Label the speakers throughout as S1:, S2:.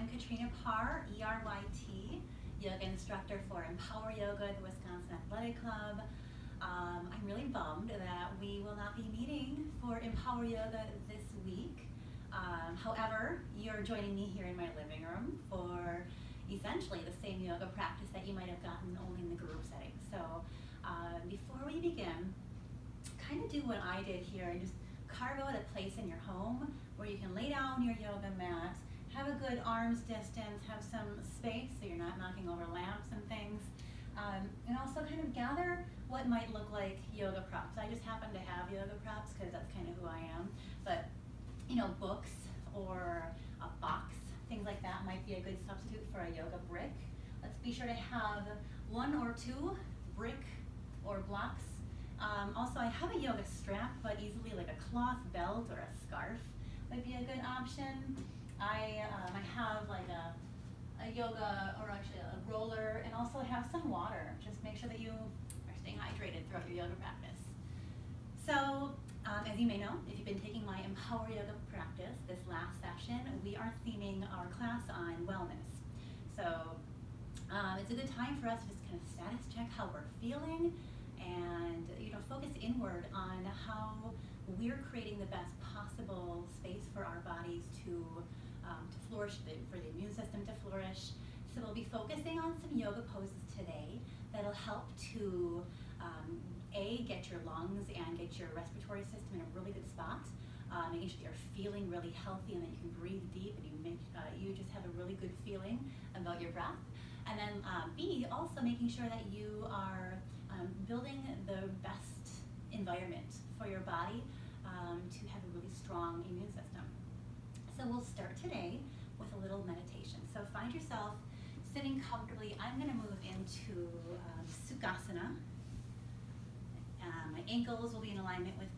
S1: I'm Katrina Parr, ERYT, yoga instructor for Empower Yoga at the Wisconsin Athletic Club. I'm really bummed that we will not be meeting for Empower Yoga this week. However, you're joining me here in my living room for essentially the same yoga practice that you might have gotten only in the group setting. So before we begin, kind of do what I did here and just carve out a place in your home where you can lay down your yoga mat, have a good arm's distance, have some space so you're not knocking over lamps and things, and also kind of gather what might look like yoga props. I just happen to have yoga props because that's kind of who I am, but books or a box, things like that might be a good substitute for a yoga brick. Let's be sure to have 1 or 2 brick or blocks. Also, I have a yoga strap, but easily like a cloth belt or a scarf would be a good option. I have like a yoga, or actually a roller, and also have some water. Just make sure that you are staying hydrated throughout your yoga practice. So, as you may know, if you've been taking my Empower Yoga practice, this last session, we are theming our class on wellness. So, it's a good time for us to just kind of status check how we're feeling and focus inward on how we're creating the best possible space for our bodies to flourish, for the immune system to flourish. So we'll be focusing on some yoga poses today that'll help to get your lungs and get your respiratory system in a really good spot, making sure you're feeling really healthy and that you can breathe deep and you just have a really good feeling about your breath. And then B, also making sure that you are building the best environment for your body to have a really strong immune system. So we'll start today with a little meditation. So find yourself sitting comfortably. I'm going to move into Sukhasana. My ankles will be in alignment with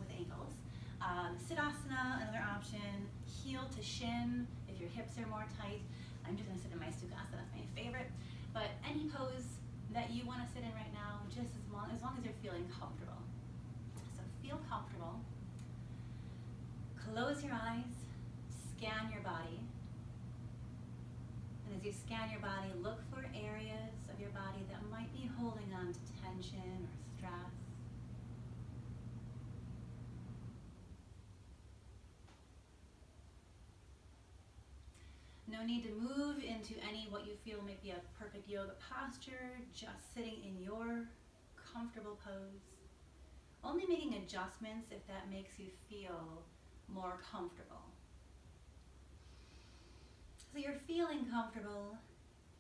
S1: ankles. Siddhasana, another option. Heel to shin if your hips are more tight. I'm just going to sit in my Sukhasana, that's my favorite. But any pose that you want to sit in right now, just as long as you're feeling comfortable. So feel comfortable. Close your eyes, scan your body. And as you scan your body, look for areas of your body that might be holding on to tension or stress. No need to move into any what you feel might be a perfect yoga posture, just sitting in your comfortable pose. Only making adjustments if that makes you feel more comfortable. So you're feeling comfortable,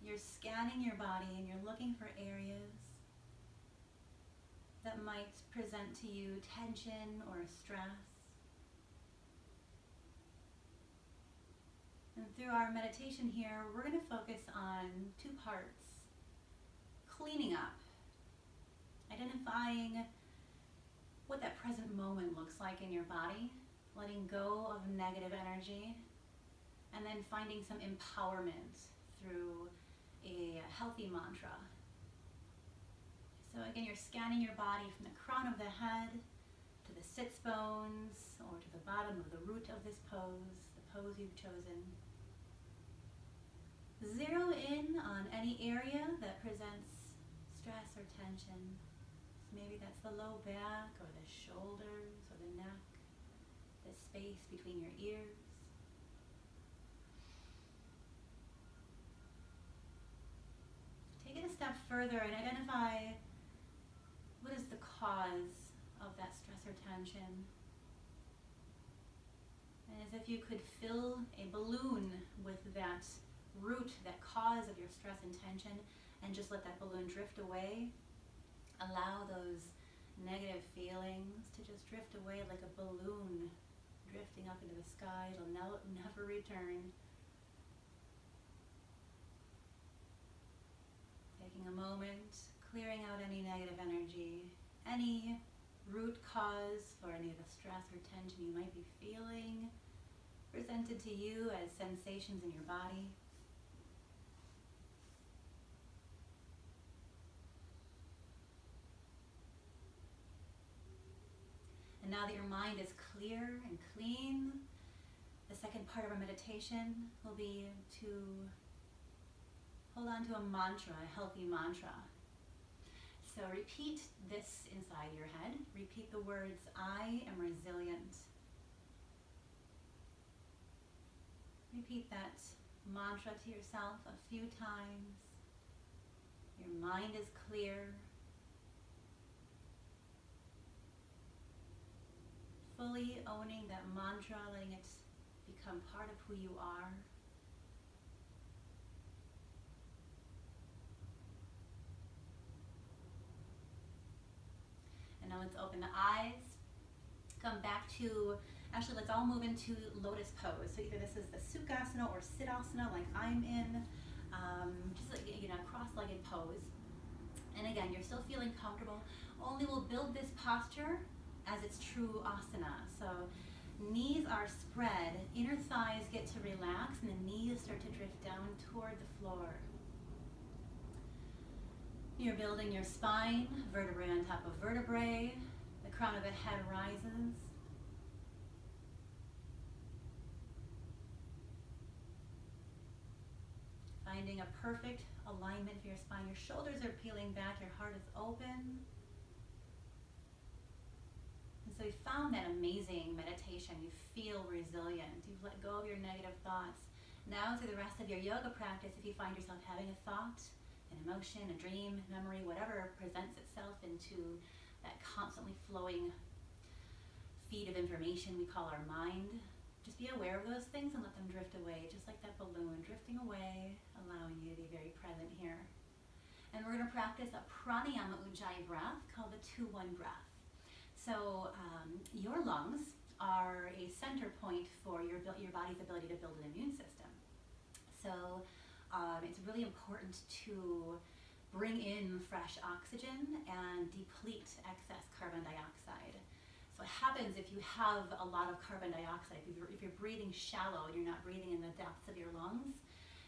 S1: you're scanning your body and you're looking for areas that might present to you tension or stress. And through our meditation here, we're going to focus on 2 parts. Cleaning up, identifying what that present moment looks like in your body, letting go of negative energy, and then finding some empowerment through a healthy mantra. So again, you're scanning your body from the crown of the head to the sits bones or to the bottom of the root of this pose, the pose you've chosen. Zero in on any area that presents stress or tension. So maybe that's the low back or the shoulders or the neck, the space between your ears. Take it a step further and identify what is the cause of that stress or tension. And as if you could fill a balloon with that root, that cause of your stress and tension, and just let that balloon drift away. Allow those negative feelings to just drift away like a balloon drifting up into the sky. It'll never return. Taking a moment, clearing out any negative energy, any root cause for any of the stress or tension you might be feeling, presented to you as sensations in your body. And now that your mind is clear and clean, The second part of our meditation will be to hold on to a mantra, a healthy mantra. So repeat this inside your head. Repeat the words, I am resilient. Repeat that mantra to yourself a few times. Your mind is clear. Fully owning that mantra, letting it become part of who you are. And now let's open the eyes. Come back to, actually let's all move into lotus pose. So either this is the sukhasana or siddhasana like I'm in, just like, cross-legged pose. And again, you're still feeling comfortable. Only we'll build this posture as its true asana. So knees are spread, inner thighs get to relax, and the knees start to drift down toward the floor. You're building your spine, vertebrae on top of vertebrae. The crown of the head rises. Finding a perfect alignment for your spine. Your shoulders are peeling back, your heart is open. And so you found that amazing meditation. You feel resilient. You've let go of your negative thoughts. Now through the rest of your yoga practice, if you find yourself having a thought, an emotion, a dream, memory, whatever presents itself into that constantly flowing feed of information we call our mind, just be aware of those things and let them drift away, just like that balloon drifting away, allowing you to be very present here. And we're going to practice a pranayama ujjayi breath called the 2-1 breath. So your lungs are a center point for your body's ability to build an immune system. So it's really important to bring in fresh oxygen and deplete excess carbon dioxide. So what happens if you have a lot of carbon dioxide, if you're breathing shallow, you're not breathing in the depths of your lungs,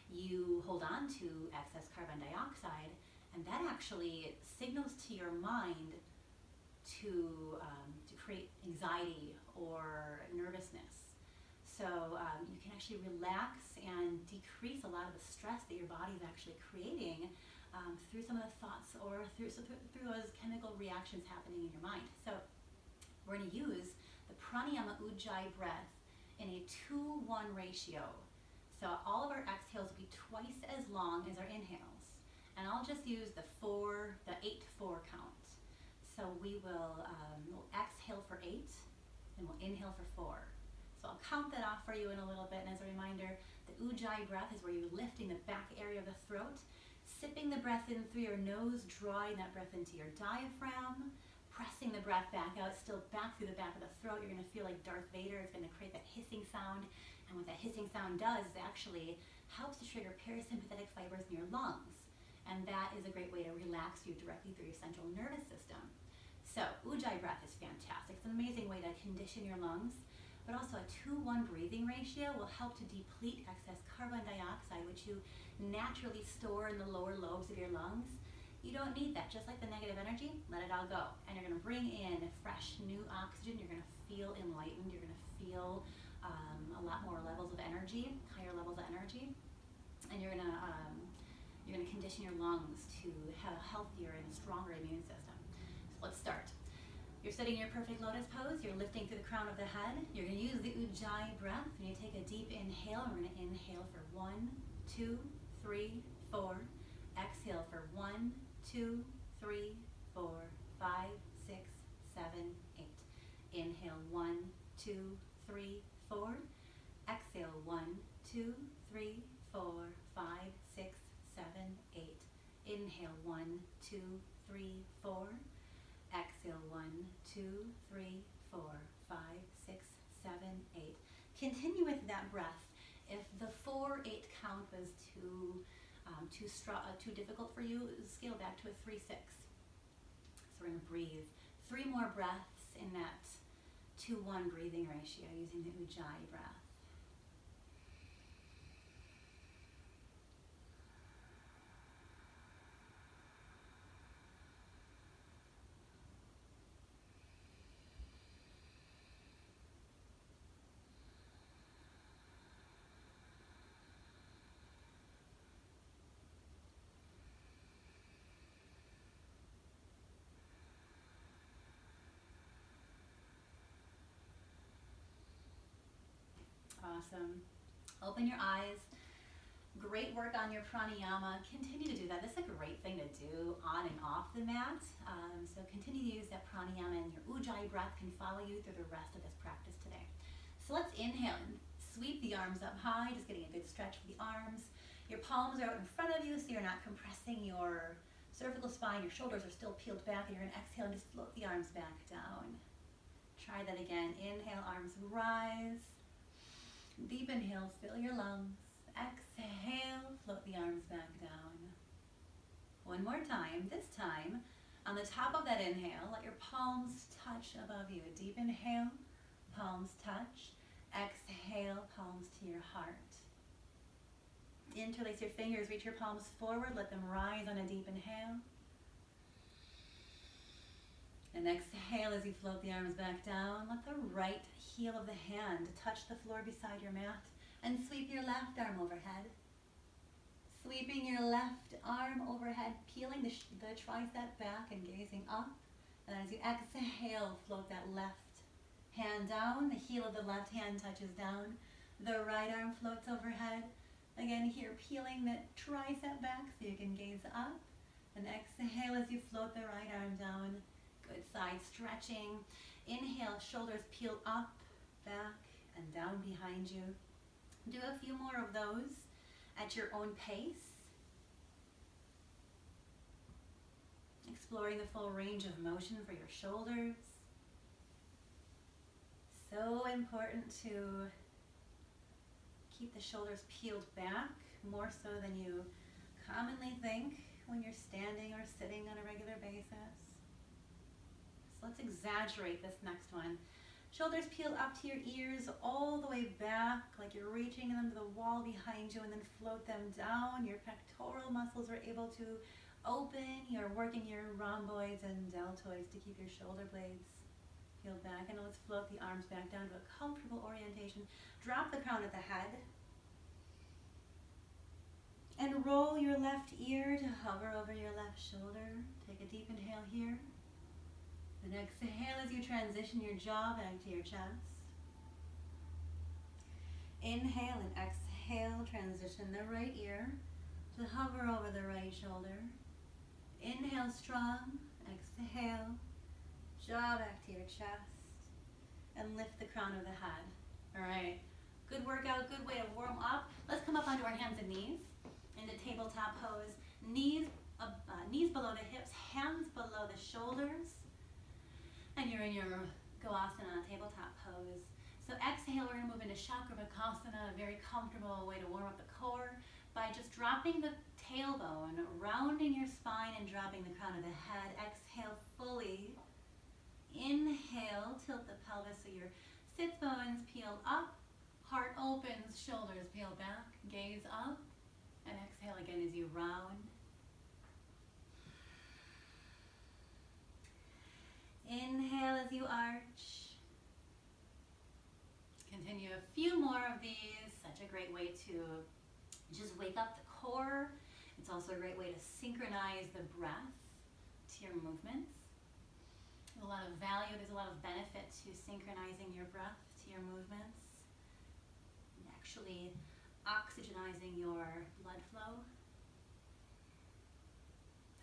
S1: you hold on to excess carbon dioxide, and that actually signals to your mind to create anxiety or nervousness. So you can actually relax and decrease a lot of the stress that your body is actually creating through some of the thoughts or through those chemical reactions happening in your mind. So we're going to use the pranayama ujjayi breath in a 2-1 ratio. So all of our exhales will be twice as long as our inhales. And I'll just use the 8-4 count. So we will we'll exhale for 8 and we'll inhale for 4. So I'll count that off for you in a little bit. And as a reminder, the ujjayi breath is where you're lifting the back area of the throat, sipping the breath in through your nose, drawing that breath into your diaphragm, pressing the breath back out, still back through the back of the throat. You're going to feel like Darth Vader. It's going to create that hissing sound. And what that hissing sound does is actually helps to trigger parasympathetic fibers in your lungs. And that is a great way to relax you directly through your central nervous system. So ujjayi breath is fantastic. It's an amazing way to condition your lungs. But also a 2-1 breathing ratio will help to deplete excess carbon dioxide, which you naturally store in the lower lobes of your lungs. You don't need that. Just like the negative energy, let it all go. And you're going to bring in fresh new oxygen. You're going to feel enlightened. You're going to feel a lot more levels of energy, higher levels of energy. And you're going to condition your lungs to have a healthier and stronger immune system. So let's start. You're sitting in your perfect lotus pose. You're lifting through the crown of the head. You're going to use the ujjayi breath. When you take a deep inhale, we're going to inhale for 1, 2, 3, 4. Exhale for 1, 2, 3, 4, 5, 6, 7, 8. Inhale 1, 2, 3, 4. Exhale 1, 2, 3, 4, 5, 6, 7, 8. Inhale 1, 2, 3, 4. Exhale 1, 2, 3, 4, 5, 6, 7, 8. Continue with that breath. If the 4-8 count was too difficult for you, scale back to a 3-6. So we're going to breathe 3 more breaths in that 2-1 breathing ratio using the ujjayi breath. Awesome. Open your eyes. Great work on your pranayama. Continue to do that. This is a great thing to do on and off the mat. So continue to use that pranayama, and your ujjayi breath can follow you through the rest of this practice today. So let's inhale and sweep the arms up high, just getting a good stretch for the arms. Your palms are out in front of you, so you're not compressing your cervical spine. Your shoulders are still peeled back, and you're going to exhale and just float the arms back down. Try that again. Inhale, arms rise. Deep inhale, fill your lungs. Exhale, float the arms back down. One more time. This time, on the top of that inhale, let your palms touch above you. A deep inhale, palms touch. Exhale, palms to your heart. Interlace your fingers, reach your palms forward, let them rise on a deep inhale. And exhale as you float the arms back down. Let the right heel of the hand touch the floor beside your mat. And sweep your left arm overhead. Sweeping your left arm overhead, peeling the tricep back and gazing up. And as you exhale, float that left hand down. The heel of the left hand touches down. The right arm floats overhead. Again, here peeling the tricep back so you can gaze up. And exhale as you float the right arm down. Good side stretching. Inhale, shoulders peel up, back, and down behind you. Do a few more of those at your own pace. Exploring the full range of motion for your shoulders. So important to keep the shoulders peeled back, more so than you commonly think when you're standing or sitting on a regular basis. So let's exaggerate this next one. Shoulders peel up to your ears all the way back, like you're reaching them to the wall behind you, and then float them down. Your pectoral muscles are able to open. You're working your rhomboids and deltoids to keep your shoulder blades peeled back. And let's float the arms back down to a comfortable orientation. Drop the crown of the head. And roll your left ear to hover over your left shoulder. Take a deep inhale here. And exhale as you transition your jaw back to your chest. Inhale and exhale, transition the right ear to hover over the right shoulder. Inhale strong, exhale, jaw back to your chest, and lift the crown of the head. All right, good workout, good way to warm up. Let's come up onto our hands and knees into tabletop pose. Knees below the hips, hands below the shoulders. And you're in your Goasana tabletop pose. So exhale, we're going to move into Chakravarkasana, a very comfortable way to warm up the core by just dropping the tailbone, rounding your spine and dropping the crown of the head. Exhale fully. Inhale, tilt the pelvis so your sit bones peel up, heart opens, shoulders peel back, gaze up, and exhale again as you round. Inhale as you arch. Continue a few more of these. Such a great way to just wake up the core. It's also a great way to synchronize the breath to your movements. There's a lot of value, there's a lot of benefit to synchronizing your breath to your movements. And actually oxygenizing your blood flow.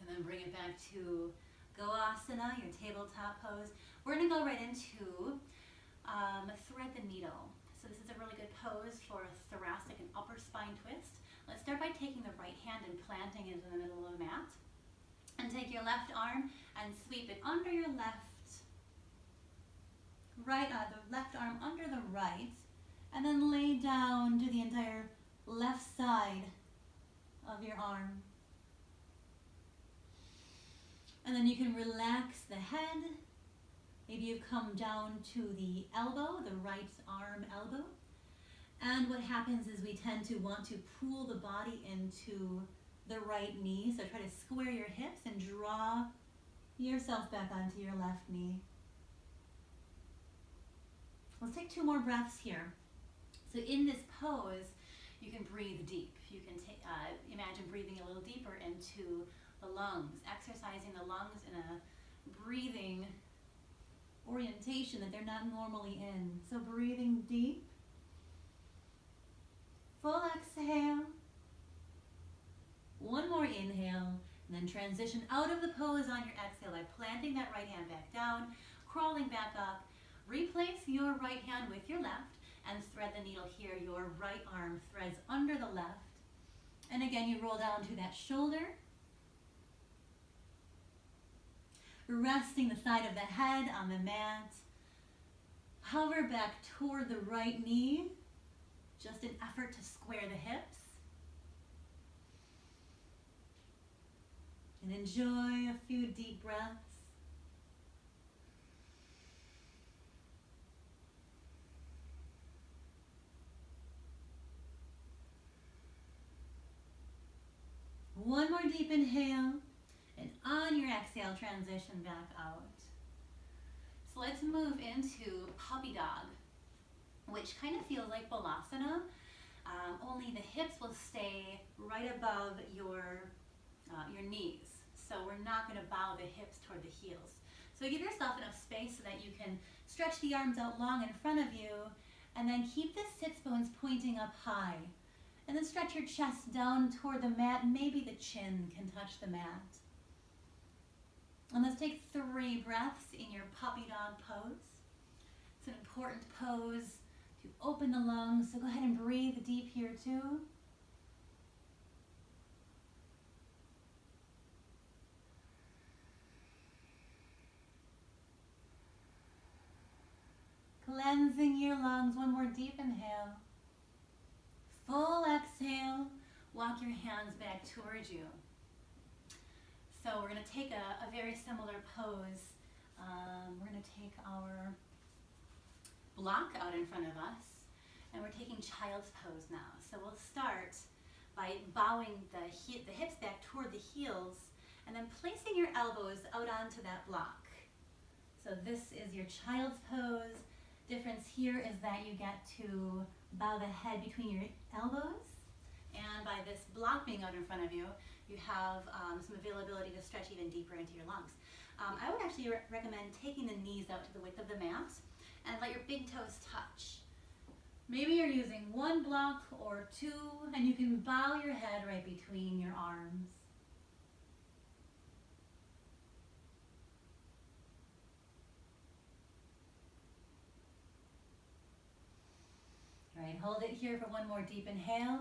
S1: And then bring it back to Goasana, your tabletop pose. We're going to go right into thread the needle. So this is a really good pose for a thoracic and upper spine twist. Let's start by taking the right hand and planting it in the middle of the mat. And take your left arm and sweep it under your the left arm under the right, and then lay down to the entire left side of your arm. And then you can relax the head. Maybe you come down to the elbow, the right arm elbow. And what happens is we tend to want to pull the body into the right knee. So try to square your hips and draw yourself back onto your left knee. Let's take 2 more breaths here. So in this pose, you can breathe deep. You can imagine breathing a little deeper into the lungs, exercising the lungs in a breathing orientation that they're not normally in. So breathing deep exhale. One more inhale, and then transition out of the pose on your exhale by planting that right hand back down, crawling back up. Replace your right hand with your left and thread the needle here. Your right arm threads under the left. And again, you roll down to that shoulder. Resting the side of the head on the mat. Hover back toward the right knee. Just an effort to square the hips. And enjoy a few deep breaths. One more deep inhale, and on your exhale, transition back out. So let's move into puppy dog, which kind of feels like balasana, only the hips will stay right above your knees. So we're not going to bow the hips toward the heels. So give yourself enough space so that you can stretch the arms out long in front of you, and then keep the sits bones pointing up high. And then stretch your chest down toward the mat. Maybe the chin can touch the mat. And let's take 3 breaths in your puppy dog pose. It's an important pose to open the lungs, so go ahead and breathe deep here too. Cleansing your lungs. One more deep inhale. Full exhale. Walk your hands back towards you. So we're going to take a very similar pose. We're going to take our block out in front of us, and we're taking child's pose now. So we'll start by bowing the hips back toward the heels, and then placing your elbows out onto that block. So this is your child's pose. Difference here is that you get to bow the head between your elbows, and by this block being out in front of you, you have some availability to stretch even deeper into your lungs. I would actually recommend taking the knees out to the width of the mat and let your big toes touch. Maybe you're using 1 block or 2, and you can bow your head right between your arms. All right, hold it here for 1 more deep inhale.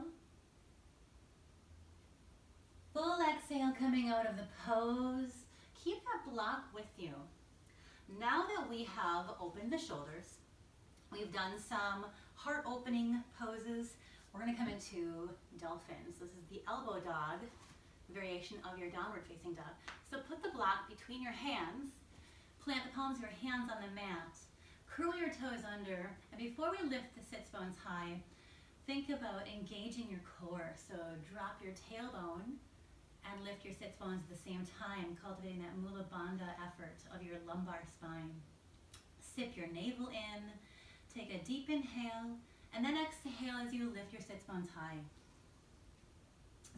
S1: Full exhale coming out of the pose. Keep that block with you. Now that we have opened the shoulders, we've done some heart opening poses, we're going to come into dolphins. This is the elbow dog variation of your downward facing dog. So put the block between your hands, plant the palms of your hands on the mat, curl your toes under, and before we lift the sits bones high, think about engaging your core. So drop your tailbone and lift your sits bones at the same time, cultivating that mula bandha effort of your lumbar spine. Sip your navel in, take a deep inhale, and then exhale as you lift your sits bones high.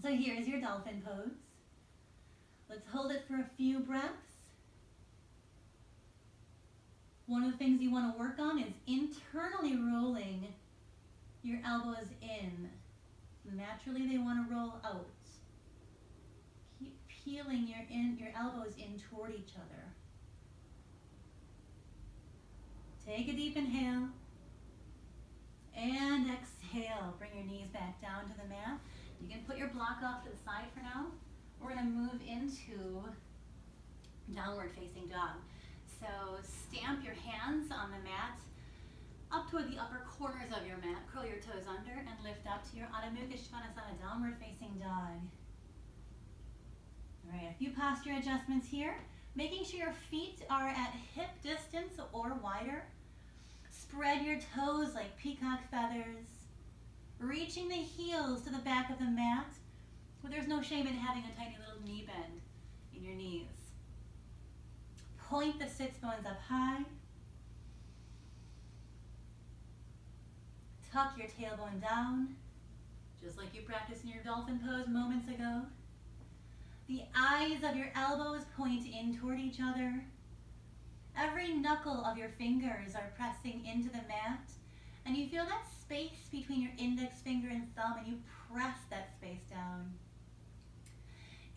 S1: So here's your dolphin pose. Let's hold it for a few breaths. One of the things you want to work on is internally rolling your elbows in. Naturally, they want to roll out. Keep peeling your elbows in toward each other. Take a deep inhale and exhale. Bring your knees back down to the mat. You can put your block off to the side for now. We're going to move into downward facing dog. So stamp your hands on the mat up toward the upper corners of your mat. Curl your toes under and lift up to your Adho Mukha Svanasana, downward facing dog. All right, a few posture adjustments here. Making sure your feet are at hip distance or wider. Spread your toes like peacock feathers. Reaching the heels to the back of the mat. But there's no shame in having a tiny little knee bend in your knees. Point the sits bones up high. Tuck your tailbone down, just like you practiced in your dolphin pose moments ago. The eyes of your elbows point in toward each other. Every knuckle of your fingers are pressing into the mat, And you feel that space between your index finger and thumb, and you press that space down.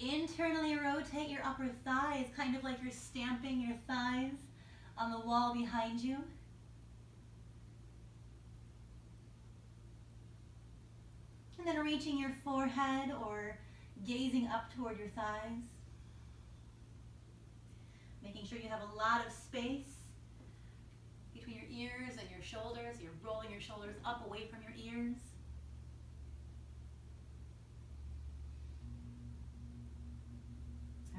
S1: Internally rotate your upper thighs, kind of like you're stamping your thighs on the wall behind you. And then reaching your forehead or gazing up toward your thighs. Making sure you have a lot of space between your ears and your shoulders. You're rolling your shoulders up away from your ears.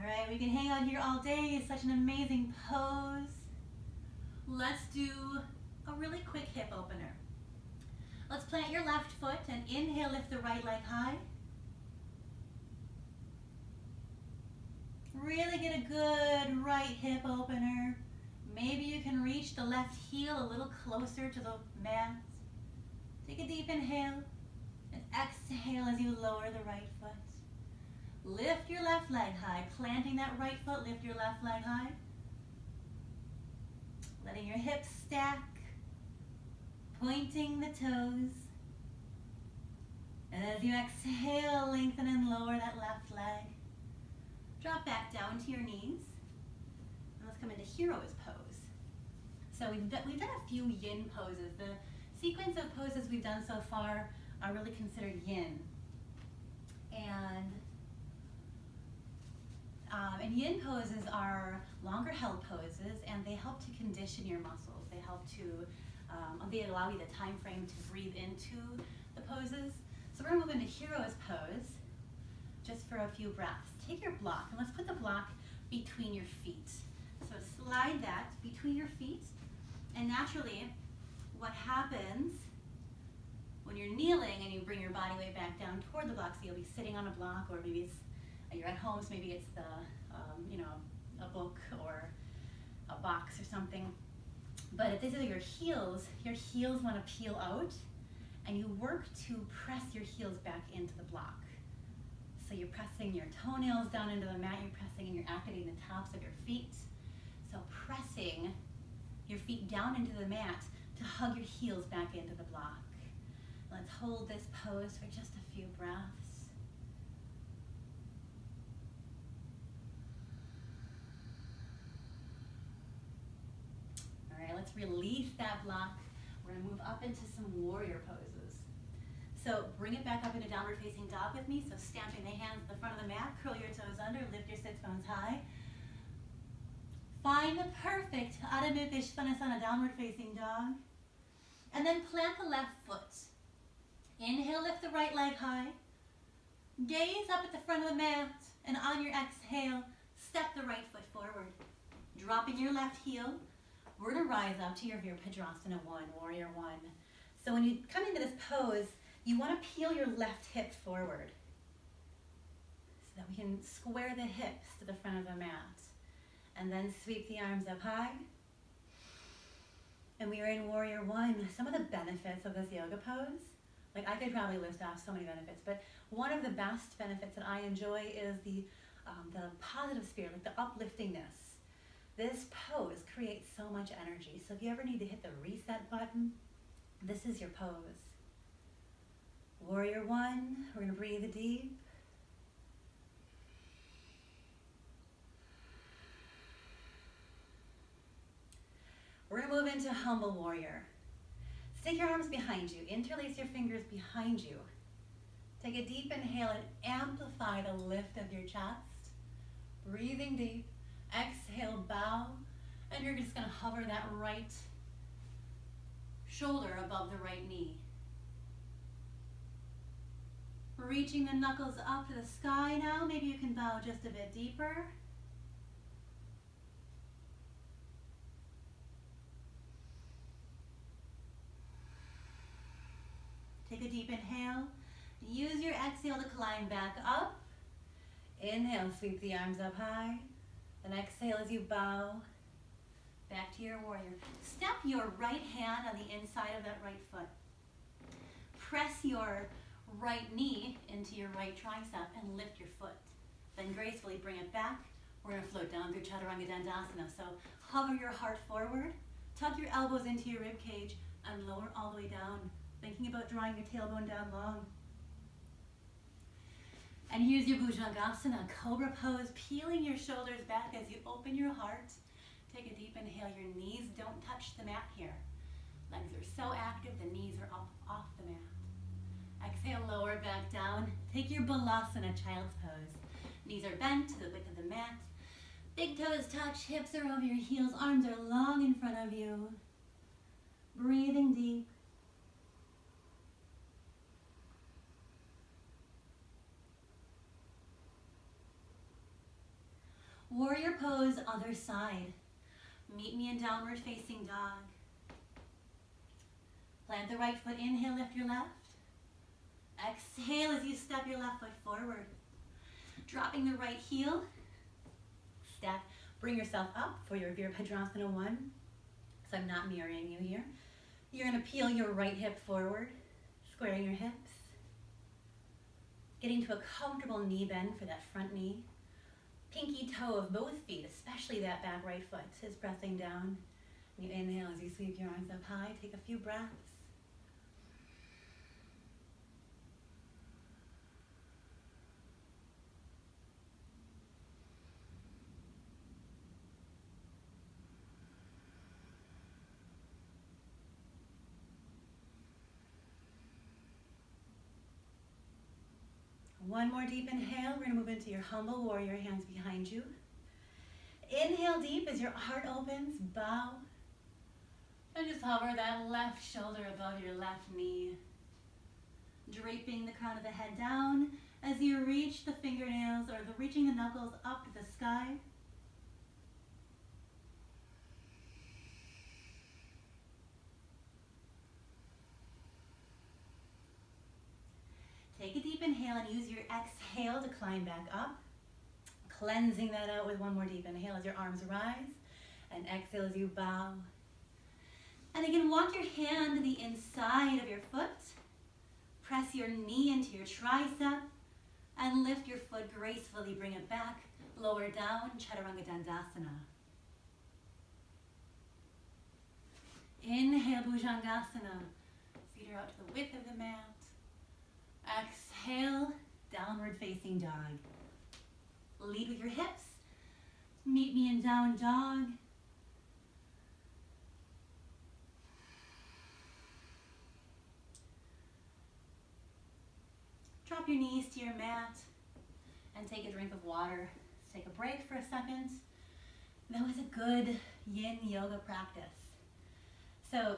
S1: All right, we can hang out here all day. It's such an amazing pose. Let's do a really quick hip opener. Let's plant your left foot and inhale, lift the right leg high. Really get a good right hip opener. Maybe you can reach the left heel a little closer to the mat. Take a deep inhale and exhale as you lower the right foot. Lift your left leg high, planting that right foot, lift your left leg high. Letting your hips stack, pointing the toes. And as you exhale, lengthen and lower that left leg. Drop back down to your knees. And let's come into hero's pose. So we've done a few yin poses. The sequence of poses we've done so far are really considered yin. And yin poses are longer held poses, and they help to condition your muscles. They help to, they allow you the time frame to breathe into the poses. So we're gonna move into hero's pose just for a few breaths. Take your block, and let's put the block between your feet. So slide that between your feet, and naturally, what happens when you're kneeling and you bring your body weight back down toward the block, so you'll be sitting on a block, or maybe it's you're at home, so maybe it's the a book or a box or something. But if these are your heels want to peel out, and you work to press your heels back into the block. So you're pressing your toenails down into the mat, you're pressing and you're activating the tops of your feet. So pressing your feet down into the mat to hug your heels back into the block. Let's hold this pose for just a few breaths. All right, let's release that block. We're gonna move up into some warrior poses. So bring it back up into downward facing dog with me. So stamping the hands at the front of the mat, curl your toes under, lift your sits bones high. Find the perfect Adho Mukha Svanasana, downward facing dog. And then plant the left foot. Inhale, lift the right leg high. Gaze up at the front of the mat, and on your exhale, step the right foot forward. Dropping your left heel, we're gonna rise up to your Virabhadrasana 1, Warrior 1. So when you come into this pose, you wanna peel your left hip forward so that we can square the hips to the front of the mat. And then sweep the arms up high. And we are in Warrior 1. Some of the benefits of this yoga pose, like I could probably list off so many benefits, but one of the best benefits that I enjoy is the positive spirit, like the upliftingness. This pose creates so much energy. So if you ever need to hit the reset button, this is your pose. Warrior 1, we're gonna breathe deep. We're gonna move into humble warrior. Stick your arms behind you, interlace your fingers behind you. Take a deep inhale and amplify the lift of your chest. Breathing deep, exhale, bow, and you're just gonna hover that right shoulder above the right knee. Reaching the knuckles up to the sky now. Maybe you can bow just a bit deeper. Take a deep inhale. Use your exhale to climb back up. Inhale, sweep the arms up high. Then exhale as you bow back to your warrior. Step your right hand on the inside of that right foot. Press your right knee into your right tricep and lift your foot. Then gracefully bring it back. We're gonna float down through Chaturanga Dandasana. So hover your heart forward, tuck your elbows into your rib cage, and lower all the way down, thinking about drawing your tailbone down long. And here's your Bhujangasana, Cobra pose, peeling your shoulders back as you open your heart. Take a deep inhale. Your knees don't touch the mat here. Legs are so active, the knees are up off the mat. Exhale, lower back down. Take your Balasana, child's pose. Knees are bent to the width of the mat. Big toes touch, hips are over your heels, arms are long in front of you. Breathing deep. Warrior pose, other side. Meet me in downward facing dog. Plant the right foot, inhale, lift your left. Exhale as you step your left foot forward. Dropping the right heel. Step, bring yourself up for your Virabhadrasana 1. So I'm not mirroring you here. You're gonna peel your right hip forward, squaring your hips. Getting to a comfortable knee bend for that front knee. Pinky toe of both feet, especially that back right foot, is pressing down. And you inhale as you sweep your arms up high. Take a few breaths. One more deep inhale. We're going to move into your humble warrior, hands behind you. Inhale deep as your heart opens, bow. And just hover that left shoulder above your left knee. Draping the crown of the head down as you reach the fingernails or reaching the knuckles up to the sky. Take a deep inhale and use your exhale to climb back up. Cleansing that out with one more deep inhale as your arms rise. And exhale as you bow. And again, walk your hand to the inside of your foot. Press your knee into your tricep. And lift your foot gracefully. Bring it back. Lower down. Chaturanga Dandasana. Inhale, Bhujangasana. Feet are out to the width of the mat. Exhale, downward facing dog. Lead with your hips. Meet me in down dog. Drop your knees to your mat and take a drink of water. Take a break for a second. That was a good yin yoga practice. So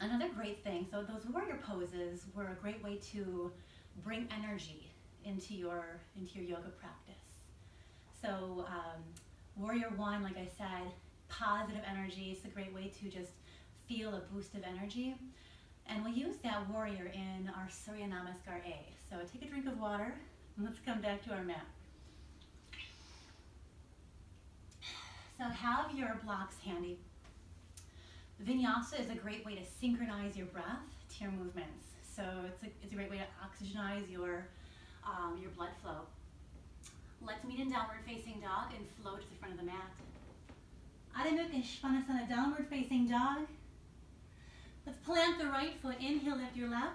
S1: another great thing, so those warrior poses were a great way to bring energy into your yoga practice. So warrior 1, like I said, positive energy. It's a great way to just feel a boost of energy. And we'll use that warrior in our Surya Namaskar A. So take a drink of water and let's come back to our mat. So have your blocks handy. Vinyasa is a great way to synchronize your breath to your movements. So it's a great way to oxygenize your blood flow. Let's meet in downward facing dog and flow to the front of the mat. Adho Mukha Svanasana, downward facing dog. Let's plant the right foot. Inhale, lift your left.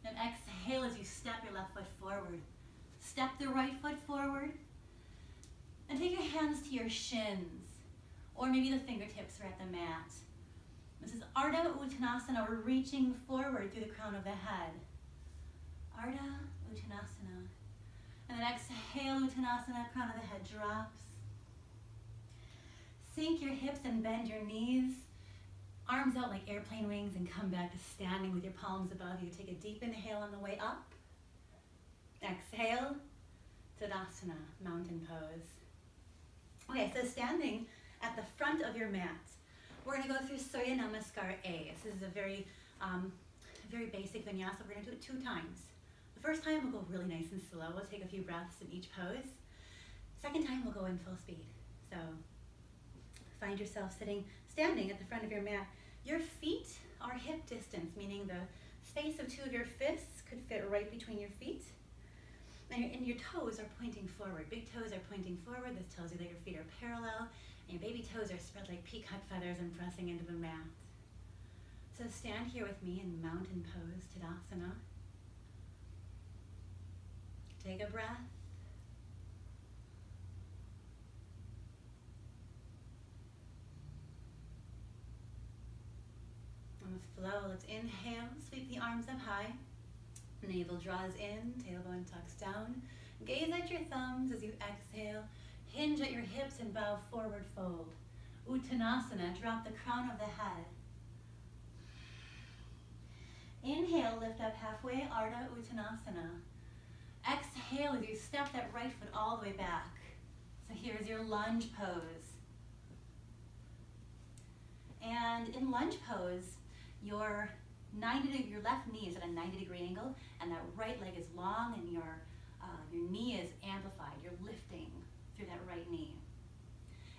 S1: And exhale as you step your left foot forward. Step the right foot forward. And take your hands to your shins. Or maybe the fingertips are at the mat. This is Ardha Uttanasana. We're reaching forward through the crown of the head. Ardha Uttanasana. And then exhale, Uttanasana, crown of the head drops. Sink your hips and bend your knees. Arms out like airplane wings and come back to standing with your palms above you. Take a deep inhale on the way up. Exhale, Tadasana, mountain pose. Okay, so standing at the front of your mat, we're going to go through Surya Namaskar A. This is a very basic vinyasa. We're going to do it 2 times. The first time we'll go really nice and slow. We'll take a few breaths in each pose. Second time we'll go in full speed. So find yourself standing at the front of your mat. Your feet are hip distance, meaning the space of 2 of your fists could fit right between your feet. And your toes are pointing forward. Big toes are pointing forward. This tells you that your feet are parallel. And your baby toes are spread like peacock feathers and pressing into the mat. So stand here with me in mountain pose, Tadasana. Take a breath. On the flow, let's inhale, sweep the arms up high. Navel draws in, tailbone tucks down. Gaze at your thumbs as you exhale. Hinge at your hips and bow forward fold. Uttanasana, drop the crown of the head. Inhale, lift up halfway, Ardha Uttanasana. Exhale as you step that right foot all the way back. So here's your lunge pose. And in lunge pose, your left knee is at a 90-degree angle, and that right leg is long, and your knee is amplified. You're lifting through that right knee.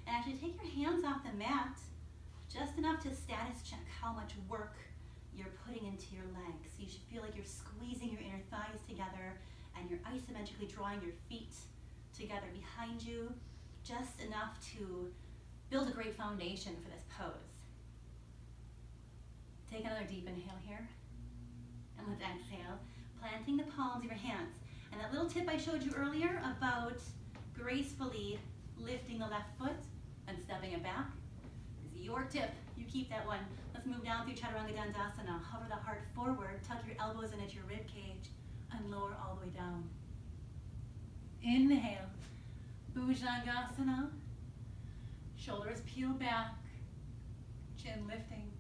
S1: And actually take your hands off the mat, just enough to status check how much work you're putting into your legs. So you should feel like you're squeezing your inner thighs together, and you're isometrically drawing your feet together behind you, just enough to build a great foundation for this pose. Take another deep inhale here, and let's exhale, planting the palms of your hands. And that little tip I showed you earlier about gracefully lifting the left foot and stepping it back is your tip. You keep that one. Let's move down through Chaturanga Dandasana. Hover the heart forward, tuck your elbows in at your rib cage, and lower all the way down. Inhale, Bhujangasana. Shoulders peel back, chin lifting.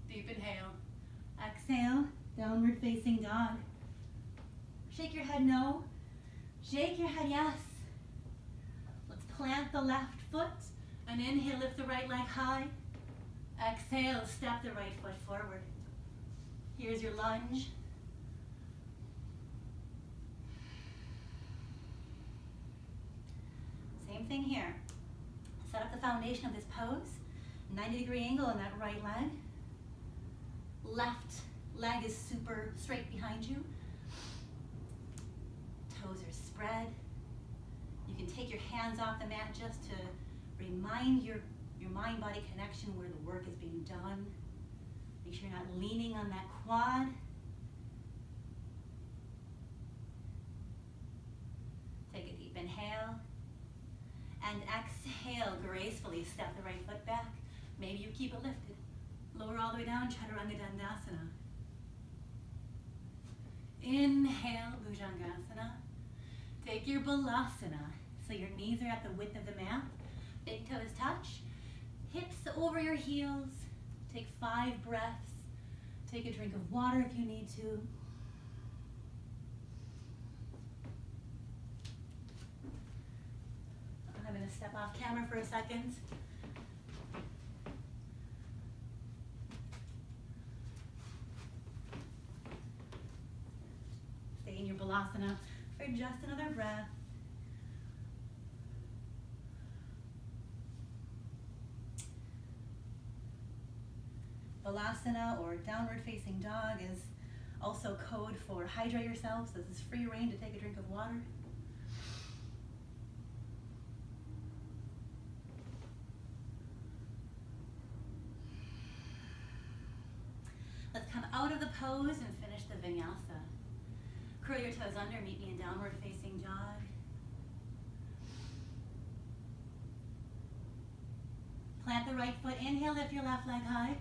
S1: Deep inhale. Exhale, downward facing dog. Shake your head no. Shake your head yes. Let's plant the left foot and inhale, lift the right leg high. Exhale, step the right foot forward. Here's your lunge. Same thing here. Set up the foundation of this pose. 90-degree angle on that right leg. Left leg is super straight behind you. Toes are spread. You can take your hands off the mat just to remind your mind-body connection where the work is being done. Make sure you're not leaning on that quad. Take a deep inhale. And exhale, gracefully step the right foot back. Maybe you keep it lifted. Lower all the way down, Chaturanga Dandasana. Inhale, Bhujangasana. Take your Balasana. So your knees are at the width of the mat. Big toes touch. Hips over your heels. Take 5 breaths. Take a drink of water if you need to. I'm going to step off camera for a second. Stay in your Balasana for just another breath. Balasana, or downward facing dog, is also code for hydrate yourself, so this is free reign to take a drink of water. Let's come out of the pose and finish the vinyasa. Curl your toes under, meet me in downward facing dog. Plant the right foot, inhale, lift your left leg high.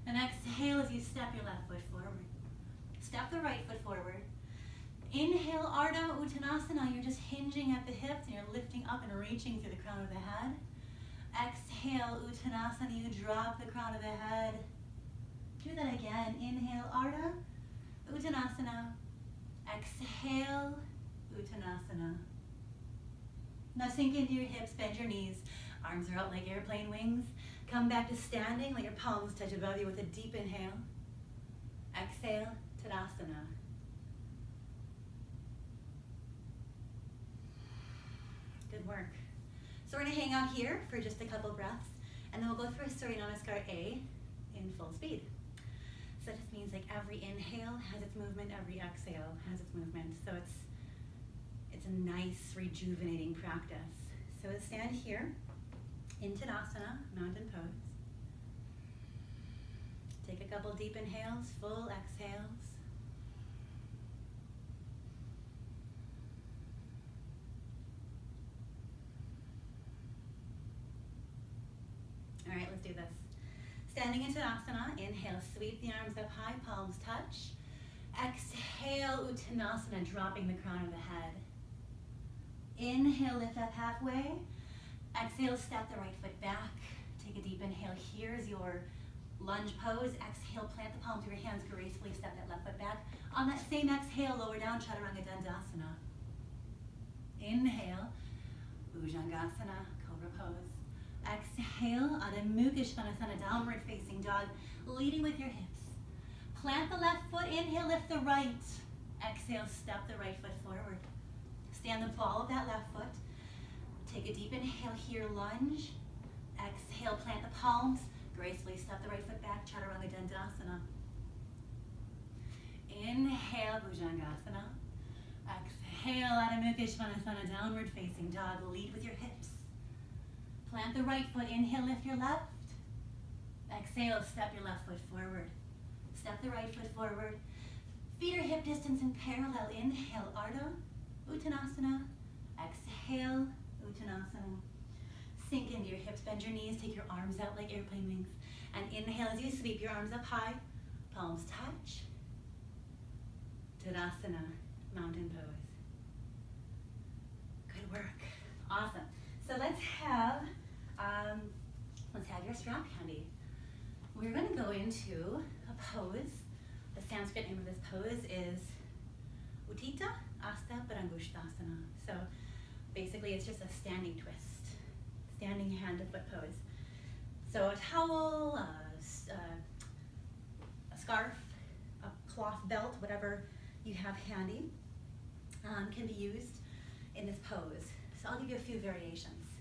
S1: And exhale as you step your left foot forward. Step the right foot forward. Inhale, Ardha Uttanasana. You're just hinging at the hips and you're lifting up and reaching through the crown of the head. Exhale, Uttanasana. You drop the crown of the head. Do that again. Inhale, Ardha Uttanasana. Exhale, Uttanasana. Now sink into your hips, bend your knees. Arms are out like airplane wings. Come back to standing, let your palms touch above you with a deep inhale. Exhale, Tadasana. Good work. So we're going to hang out here for just a couple breaths, and then we'll go through a Surya Namaskar A in full speed. So that just means like every inhale has its movement, every exhale has its movement. So it's a nice, rejuvenating practice. So let's stand here in Tadasana, mountain pose. Take a a couple deep inhales, full exhales. All right, let's do this. Standing into Tadasana, inhale, sweep the arms up high, palms touch. Exhale, Uttanasana, dropping the crown of the head. Inhale, lift up halfway. Exhale, step the right foot back. Take a deep inhale. Here's your lunge pose. Exhale, plant the palms of your hands, gracefully step that left foot back. On that same exhale, lower down, Chaturanga Dandasana. Inhale, Bhujangasana, Cobra pose. Exhale, Adho Mukha Svanasana, downward facing dog, leading with your hips. Plant the left foot, inhale, lift the right. Exhale, step the right foot forward. Stand the ball of that left foot. Take a deep inhale here, lunge. Exhale, plant the palms. Gracefully step the right foot back, Chaturanga Dandasana. Inhale, Bhujangasana. Exhale, Adho Mukha Svanasana, downward facing dog, lead with your hips. Plant the right foot, inhale, lift your left. Exhale, step your left foot forward. Step the right foot forward. Feet are hip distance in parallel. Inhale, Ardha Uttanasana. Exhale, Uttanasana. Sink into your hips, bend your knees, take your arms out like airplane wings. And inhale as you sweep your arms up high, palms touch. Tadasana, mountain pose. Good work. Awesome. So let's have your strap handy. We're going to go into a pose. The Sanskrit name of this pose is Utthita Asta Parangushtasana. So basically it's just a standing twist, standing hand to foot pose. So a towel, a scarf, a cloth belt, whatever you have handy, can be used in this pose. So I'll give you a few variations.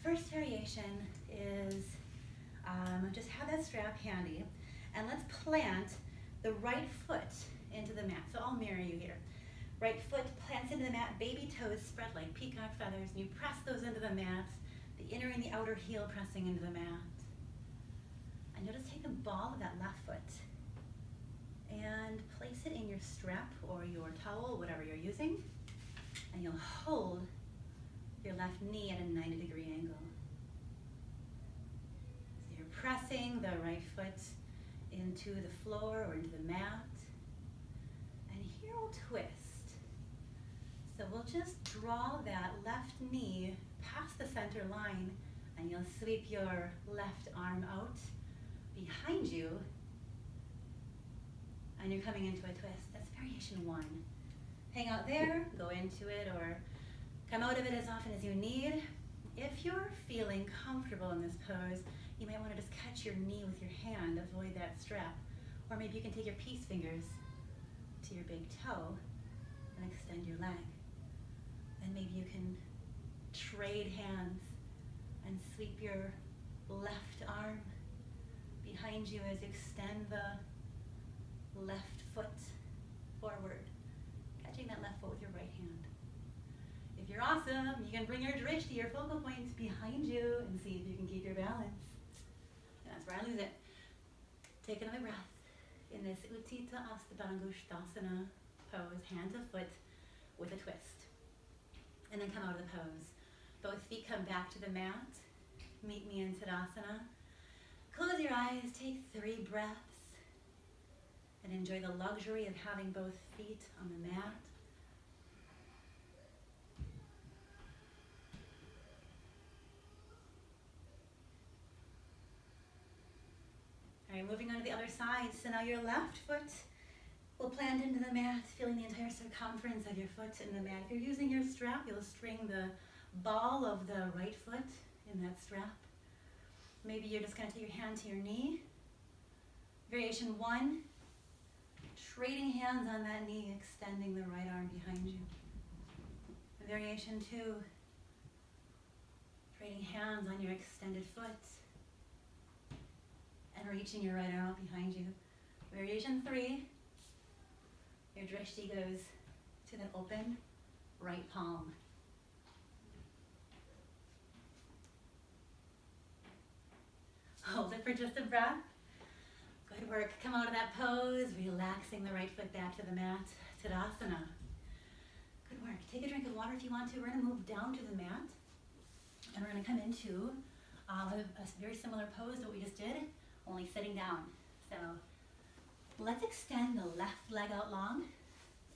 S1: First variation is just have that strap handy, and let's plant the right foot into the mat. So I'll mirror you here. Right foot plants into the mat, baby toes spread like peacock feathers, and you press those into the mat, the inner and the outer heel pressing into the mat. And you'll just take the ball of that left foot and place it in your strap or your towel, whatever you're using, and you'll hold your left knee at a 90-degree angle. So you're pressing the right foot into the floor or into the mat. And here we'll twist. So we'll just draw that left knee past the center line, and you'll sweep your left arm out behind you, and you're coming into a twist. That's variation one. Hang out there, go into it, or come out of it as often as you need. If you're feeling comfortable in this pose, you might want to just catch your knee with your hand, avoid that strap. Or maybe you can take your peace fingers to your big toe and extend your leg. Then maybe you can trade hands and sweep your left arm behind you as you extend the left foot forward, catching that left foot with your right hand. If you're awesome, you can bring your drishti, your focal points, behind you and see if you can keep your balance. And that's where I lose it. Take another breath in this Utthita Asta Parangushtasana pose, hand to foot with a twist. And then come out of the pose. Both feet come back to the mat. Meet me in Tadasana. Close your eyes, take 3 breaths, and enjoy the luxury of having both feet on the mat. All right, moving on to the other side. So now your left foot will plant into the mat, feeling the entire circumference of your foot in the mat. If you're using your strap, you'll string the ball of the right foot in that strap. Maybe you're just going to take your hand to your knee. Variation 1, trading hands on that knee, extending the right arm behind you. Variation 2, trading hands on your extended foot and reaching your right arm out behind you. Variation 3, your drishti goes to the open right palm. Hold it for just a breath. Go Good work. Come out of that pose, relaxing the right foot back to the mat. Tadasana. Good work. Take a drink of water if you want to. We're going to move down to the mat. And we're going to come into a very similar pose to what we just did, only sitting down. So let's extend the left leg out long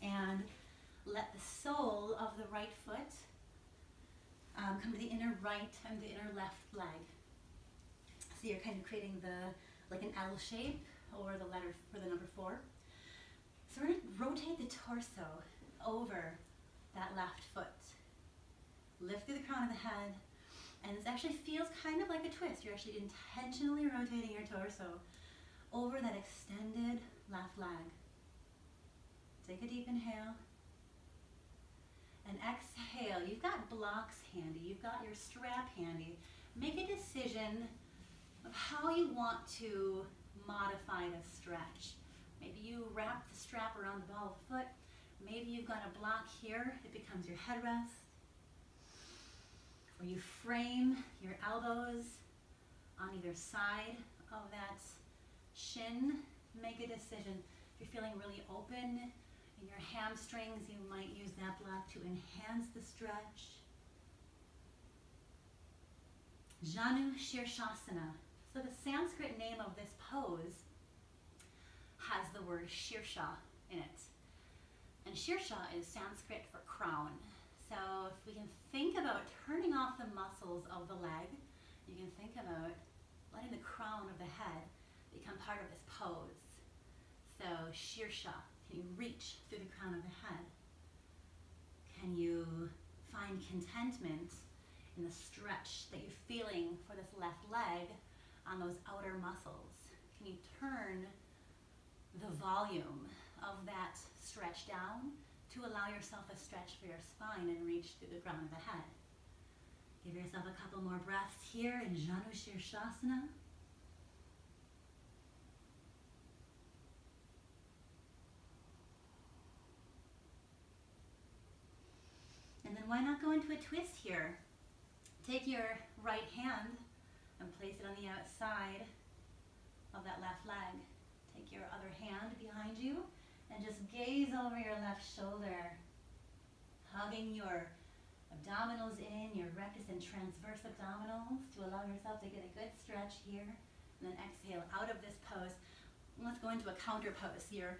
S1: and let the sole of the right foot come to the inner right and the inner left leg. So you're kind of creating like an L shape or the letter for the number 4. So we're going to rotate the torso over that left foot. Lift through the crown of the head, and this actually feels kind of like a twist. You're actually intentionally rotating your torso over that extended left leg. Take a deep inhale. And exhale. You've got blocks handy. You've got your strap handy. Make a decision of how you want to modify the stretch. Maybe you wrap the strap around the ball of the foot. Maybe you've got a block here. It becomes your headrest. Or you frame your elbows on either side of that shin. Make a decision. If you're feeling really open in your hamstrings, you might use that block to enhance the stretch. Janu Shirshasana. So the Sanskrit name of this pose has the word Shirsha in it. And Shirsha is Sanskrit for crown. So if we can think about turning off the muscles of the leg, you can think about letting the crown of the head become part of this pose. So Shirsha, can you reach through the crown of the head? Can you find contentment in the stretch that you're feeling for this left leg on those outer muscles? Can you turn the volume of that stretch down to allow yourself a stretch for your spine and reach through the crown of the head? Give yourself a couple more breaths here in Janu Shirshasana. And then why not go into a twist here? Take your right hand and place it on the outside of that left leg. Take your other hand behind you and just gaze over your left shoulder, hugging your abdominals in, your rectus and transverse abdominals to allow yourself to get a good stretch here. And then exhale out of this pose. Let's go into a counter pose. Your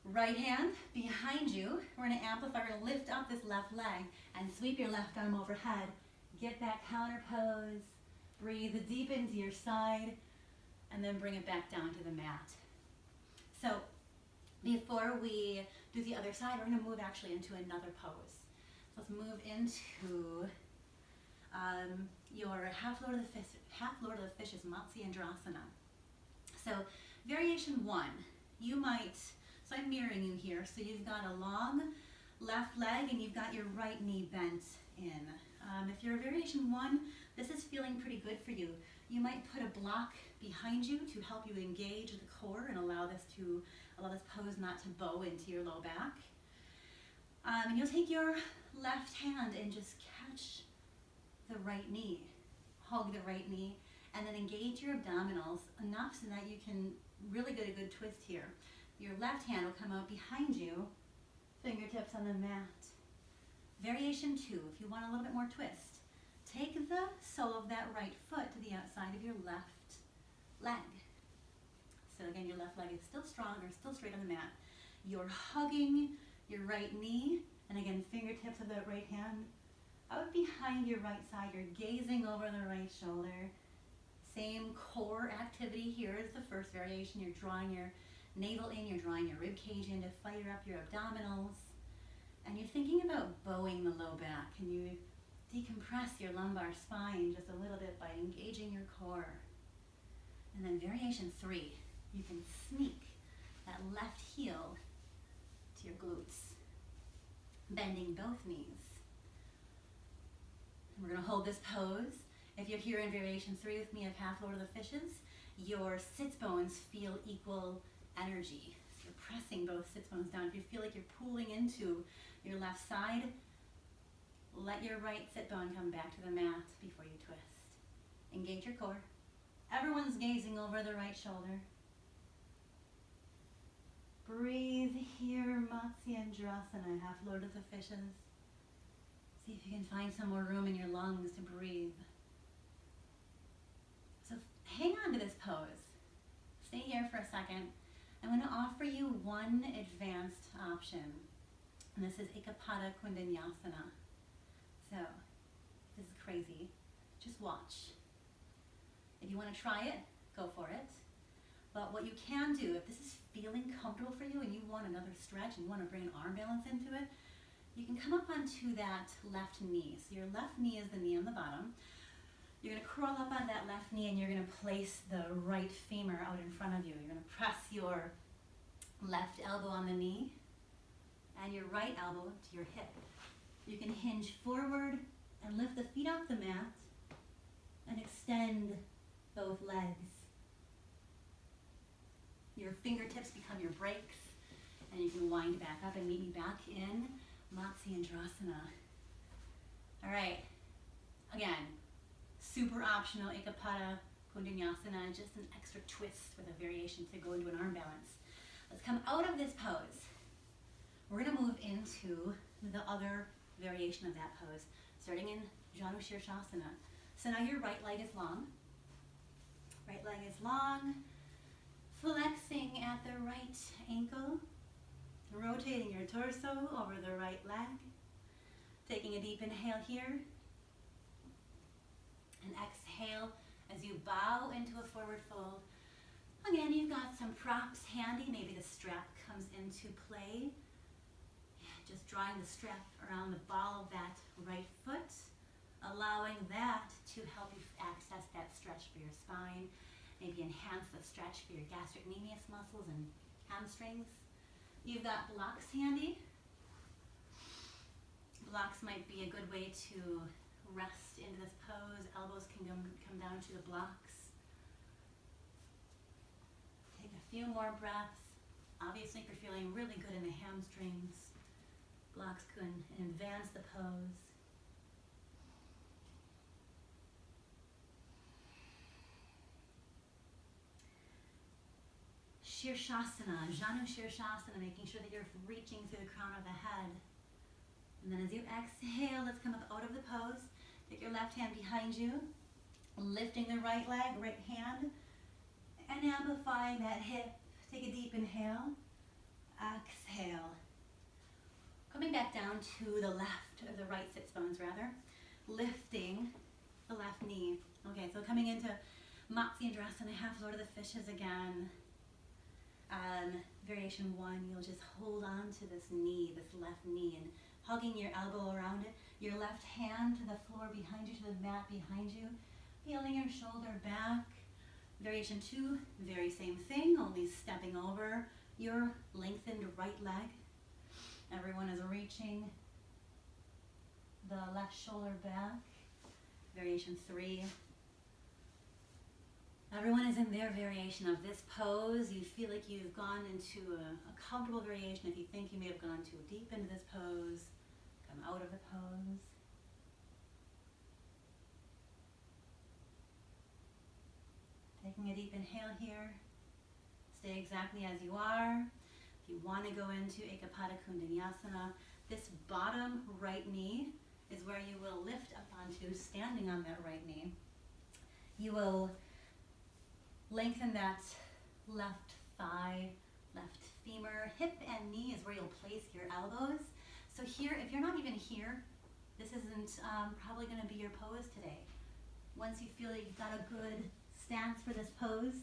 S1: right hand behind you. We're going to amplify, we're going to lift up this left leg and sweep your left arm overhead. Get that counter pose. Breathe deep into your side and then bring it back down to the mat. So before we do the other side, we're going to move actually into another pose. So let's move into your half Lord of the Fishes, Matsyendrasana. So variation 1, you might, so I'm mirroring you here, so you've got a long left leg and you've got your right knee bent in. If you're a variation 1, this is feeling pretty good for you. You might put a block behind you to help you engage the core and allow this pose not to bow into your low back. And you'll take your left hand and just catch the right knee, hug the right knee, and then engage your abdominals enough so that you can really get a good twist here. Your left hand will come out behind you, fingertips on the mat. Variation 2, if you want a little bit more twist, take the sole of that right foot to the outside of your left leg. So again, your left leg is still strong or still straight on the mat. You're hugging your right knee, and again, fingertips of that right hand out behind your right side. You're gazing over the right shoulder. Same core activity here as the first variation. You're drawing your navel in, you're drawing your rib cage in to fire up your abdominals. And you're thinking about bowing the low back. Can you decompress your lumbar spine just a little bit by engaging your core? And then variation 3, you can sneak that left heel to your glutes, bending both knees. And we're going to hold this pose. If you're here in variation 3 with me of half Lord of the Fishes, your sits bones feel equal energy. So you're pressing both sits bones down. If you feel like you're pulling into your left side, let your right sit bone come back to the mat before you twist. Engage your core. Everyone's gazing over the right shoulder. Breathe here, Matsyendrasana, half lotus of fishes. See if you can find some more room in your lungs to breathe. So hang on to this pose. Stay here for a second. I'm going to offer you one advanced option. And this is Ekapada Kundanyasana. So, this is crazy. Just watch. If you want to try it, go for it. But what you can do, if this is feeling comfortable for you and you want another stretch and you want to bring an arm balance into it, you can come up onto that left knee. So your left knee is the knee on the bottom. You're going to crawl up on that left knee and you're going to place the right femur out in front of you. You're going to press your left elbow on the knee and your right elbow to your hip. You can hinge forward and lift the feet off the mat and extend both legs. Your fingertips become your brakes and you can wind back up and meet me back in Matsyendrasana. All right, again, super optional Ekapada Kundanyasana, just an extra twist with a variation to go into an arm balance. Let's come out of this pose. We're gonna move into the other variation of that pose, starting in Janu Shirshasana. So now your right leg is long. Right leg is long, flexing at the right ankle, rotating your torso over the right leg, taking a deep inhale here, and exhale as you bow into a forward fold. Again, you've got some props handy, maybe the strap comes into play. Just drawing the strap around the ball of that right foot, allowing that to help you access that stretch for your spine, maybe enhance the stretch for your gastrocnemius muscles and hamstrings. You've got blocks handy. Blocks might be a good way to rest into this pose. Elbows can come down to the blocks. Take a few more breaths. Obviously, if you're feeling really good in the hamstrings, blocks can advance the pose. Shirshasana, Janu Shirshasana, making sure that you're reaching through the crown of the head. And then as you exhale, let's come up out of the pose. Take your left hand behind you, lifting the right leg, right hand, and amplifying that hip. Take a deep inhale, exhale. Coming back down to the left, or the right sits bones rather, lifting the left knee. Okay, so coming into Matsyendrasana, half Lord of the Fishes again. Variation one, you'll just hold on to this knee, this left knee, and hugging your elbow around it. Your left hand to the floor behind you, to the mat behind you. Feeling your shoulder back. Variation two, very same thing, only stepping over your lengthened right leg. Everyone is reaching the left shoulder back. Variation three. Everyone is in their variation of this pose. You feel like you've gone into a comfortable variation. If you think you may have gone too deep into this pose, come out of the pose. Taking a deep inhale here. Stay exactly as you are. If you want to go into Ekapada Kundanyasana, this bottom right knee is where you will lift up onto, standing on that right knee. You will lengthen that left thigh, left femur, hip and knee is where you'll place your elbows. So here, if you're not even here, this isn't probably going to be your pose today. Once you feel like you've got a good stance for this pose,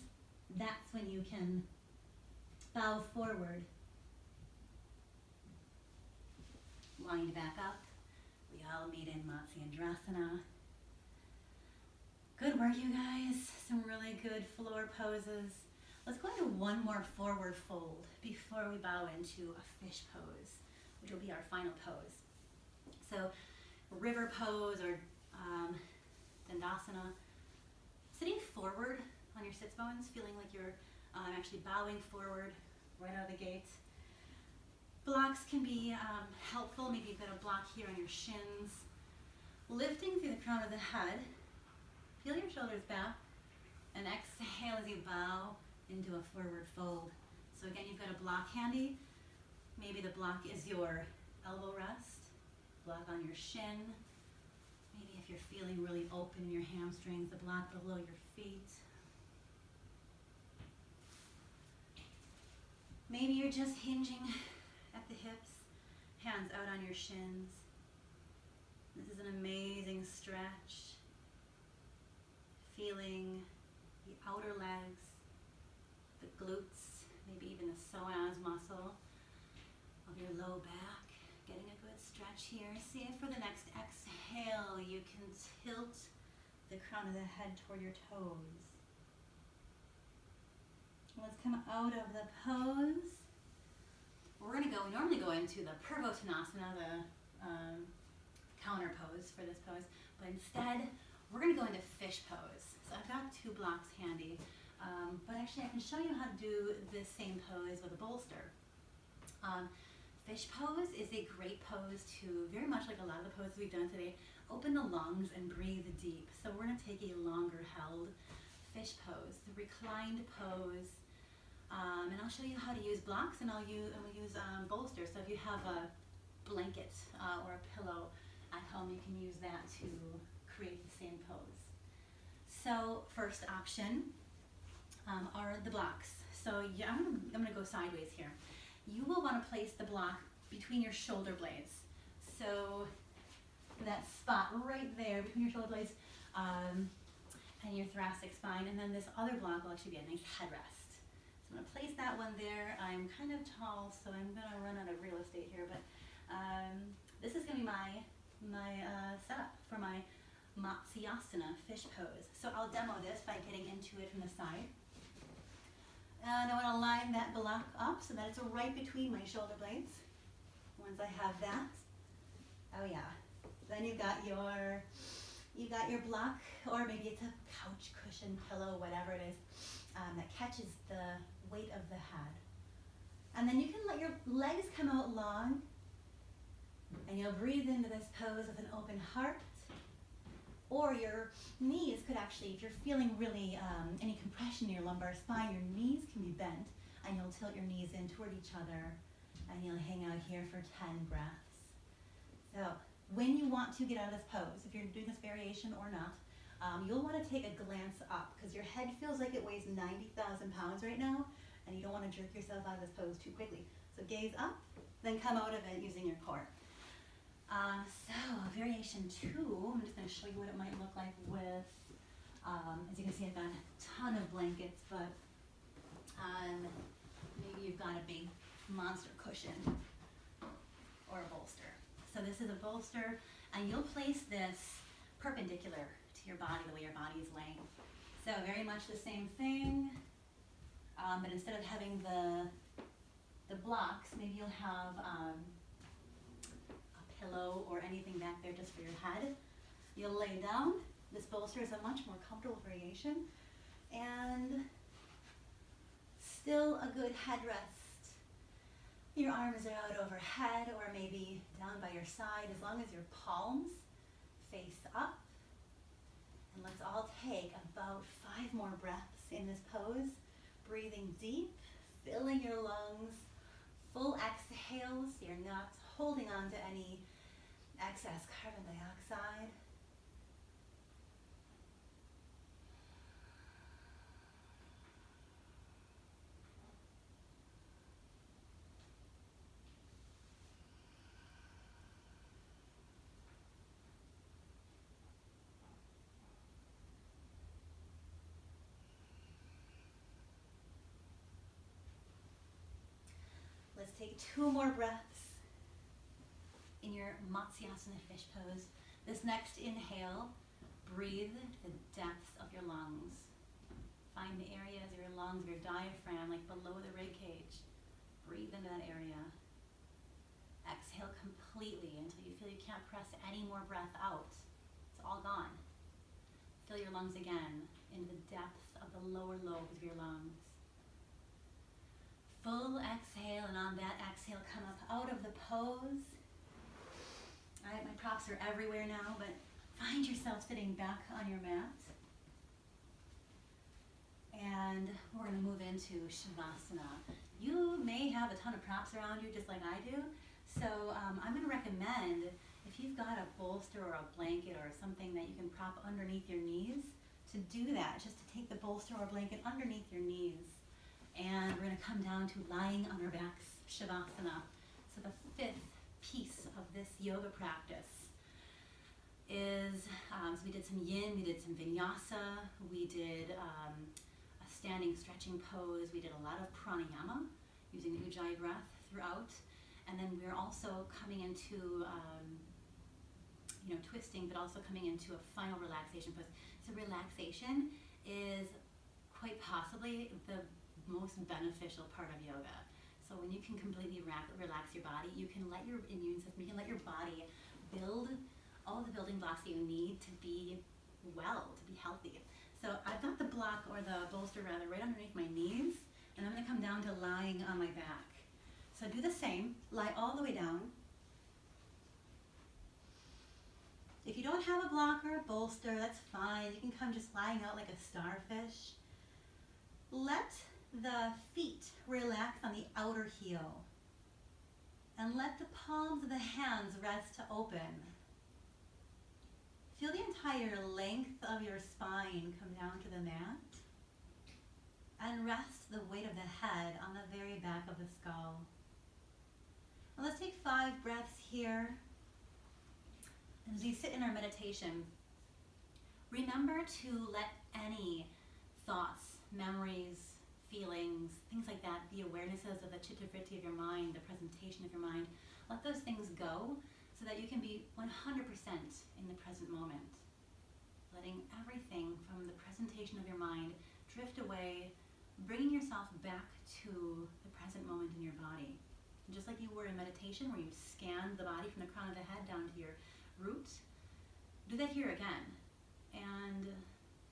S1: that's when you can bow forward. Wind back up. We all meet in Matsyendrasana. Good work, you guys. Some really good floor poses. Let's go into one more forward fold before we bow into a fish pose, which will be our final pose. So, river pose or Dandasana. Sitting forward on your sits bones, feeling like you're actually bowing forward right out of the gate. Blocks can be helpful. Maybe you've got a block here on your shins. Lifting through the crown of the head. Feel your shoulders back and exhale as you bow into a forward fold. So again, you've got a block handy. Maybe the block is your elbow rest, block on your shin. Maybe if you're feeling really open in your hamstrings, the block below your feet. Maybe you're just hinging at the hips, hands out on your shins. This is an amazing stretch. Feeling the outer legs, the glutes, maybe even the psoas muscle of your low back. Getting a good stretch here. See if for the next exhale you can tilt the crown of the head toward your toes. Let's come out of the pose. We normally go into the Purvottanasana, the counter pose for this pose, but instead we're going to go into fish pose. So I've got 2 blocks handy, but actually I can show you how to do this same pose with a bolster. Fish pose is a great pose to, very much like a lot of the poses we've done today, open the lungs and breathe deep. So we're going to take a longer held fish pose, the reclined pose, and I'll show you how to use blocks, and we'll use bolsters. So if you have a blanket or a pillow at home, you can use that to create the same pose. So first option are the blocks. So yeah, I'm going to go sideways here. You will want to place the block between your shoulder blades. So that spot right there between your shoulder blades and your thoracic spine, and then this other block will actually be a nice headrest. So I'm going to place that one there. I'm kind of tall, so I'm going to run out of real estate here, but this is going to be my setup for my Matsyasana fish pose. So I'll demo this by getting into it from the side. And I want to line that block up so that it's right between my shoulder blades. Once I have that, oh yeah, then you've got your block, or maybe it's a couch cushion, pillow, whatever it is, that catches the weight of the head. And then you can let your legs come out long, and you'll breathe into this pose with an open heart. Or your knees could actually, if you're feeling really any compression in your lumbar spine, your knees can be bent, and you'll tilt your knees in toward each other, and you'll hang out here for 10 breaths. So when you want to get out of this pose, if you're doing this variation or not, you'll want to take a glance up, because your head feels like it weighs 90,000 pounds right now, and you don't want to jerk yourself out of this pose too quickly. So gaze up, then come out of it using your core. So variation 2, I'm just going to show you what it might look like with, as you can see, I've got a ton of blankets, but maybe you've got a big monster cushion or a bolster. So this is a bolster, and you'll place this perpendicular to your body, the way your body is laying. So very much the same thing, but instead of having the blocks, maybe you'll have pillow or anything back there just for your head. You'll lay down. This bolster is a much more comfortable variation, and still a good headrest. Your arms are out overhead or maybe down by your side, as long as your palms face up. And let's all take about 5 more breaths in this pose, breathing deep, filling your lungs, full exhales. You're not holding on to any excess carbon dioxide. Let's take 2 more breaths in your Matsyasana fish pose. This next inhale, breathe the depths of your lungs. Find the areas of your lungs, of your diaphragm, like below the rib cage. Breathe into that area. Exhale completely until you feel you can't press any more breath out. It's all gone. Fill your lungs again into the depths of the lower lobes of your lungs. Full exhale, and on that exhale, come up out of the pose. All right, my props are everywhere now, but find yourself sitting back on your mat. And we're gonna move into Shavasana. You may have a ton of props around you just like I do. So I'm gonna recommend, if you've got a bolster or a blanket or something that you can prop underneath your knees, to do that, just to take the bolster or blanket underneath your knees. And we're gonna come down to lying on our backs, Shavasana. So the fifth piece of this yoga practice is, so we did some yin, we did some vinyasa, we did a standing stretching pose, we did a lot of pranayama using Ujjayi breath throughout, and then we're also coming into twisting, but also coming into a final relaxation pose. So relaxation is quite possibly the most beneficial part of yoga. So when you can completely relax your body, you can let your immune system, you can let your body build all the building blocks that you need to be well, to be healthy. So I've got the block, or the bolster rather, right underneath my knees, and I'm gonna come down to lying on my back. So do the same, lie all the way down. If you don't have a block or a bolster, that's fine. You can come just lying out like a starfish. Let the feet relax on the outer heel. And let the palms of the hands rest to open. Feel the entire length of your spine come down to the mat. And rest the weight of the head on the very back of the skull. Now let's take 5 breaths here. As we sit in our meditation, remember to let any thoughts, memories, feelings, things like that, the awarenesses of the chitta-vritti of your mind, the presentation of your mind, let those things go so that you can be 100% in the present moment. Letting everything from the presentation of your mind drift away, bringing yourself back to the present moment in your body. And just like you were in meditation, where you scanned the body from the crown of the head down to your root, do that here again. And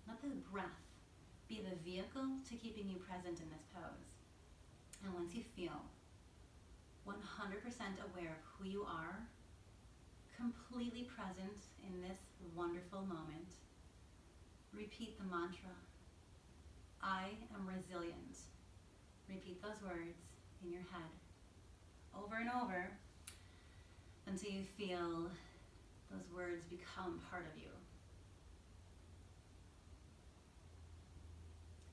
S1: let the breath be the vehicle to keeping you present in this pose. And once you feel 100% aware of who you are, completely present in this wonderful moment, repeat the mantra, I am resilient. Repeat those words in your head over and over until you feel those words become part of you.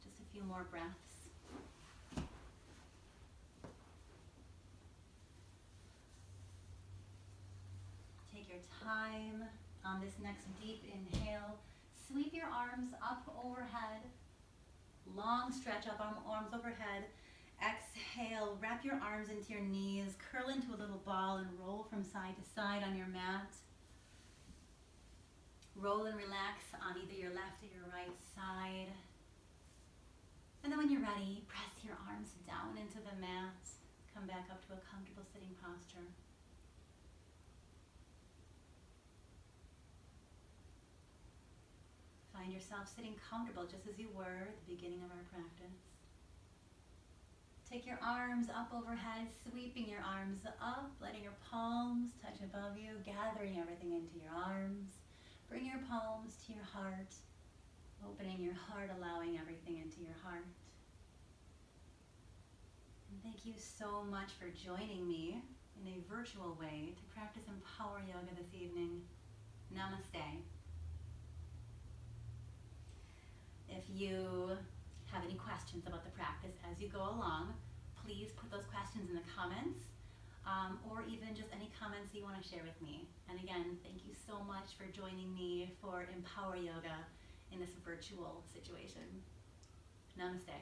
S1: Just a few more breaths. Take your time on this next deep inhale. Sweep your arms up overhead. Long stretch up, arms overhead. Exhale, wrap your arms into your knees, curl into a little ball and roll from side to side on your mat. Roll and relax on either your left or your right side. And then when you're ready, press your arms down into the mat. Come back up to a comfortable sitting posture. Find yourself sitting comfortable just as you were at the beginning of our practice. Take your arms up overhead, sweeping your arms up, letting your palms touch above you, gathering everything into your arms. Bring your palms to your heart, opening your heart, allowing everything into your heart. And thank you so much for joining me in a virtual way to practice Empower Yoga this evening. Namaste. If you have any questions about the practice as you go along, please put those questions in the comments, or even just any comments you want to share with me. And again, thank you so much for joining me for Empower Yoga in this virtual situation. Namaste.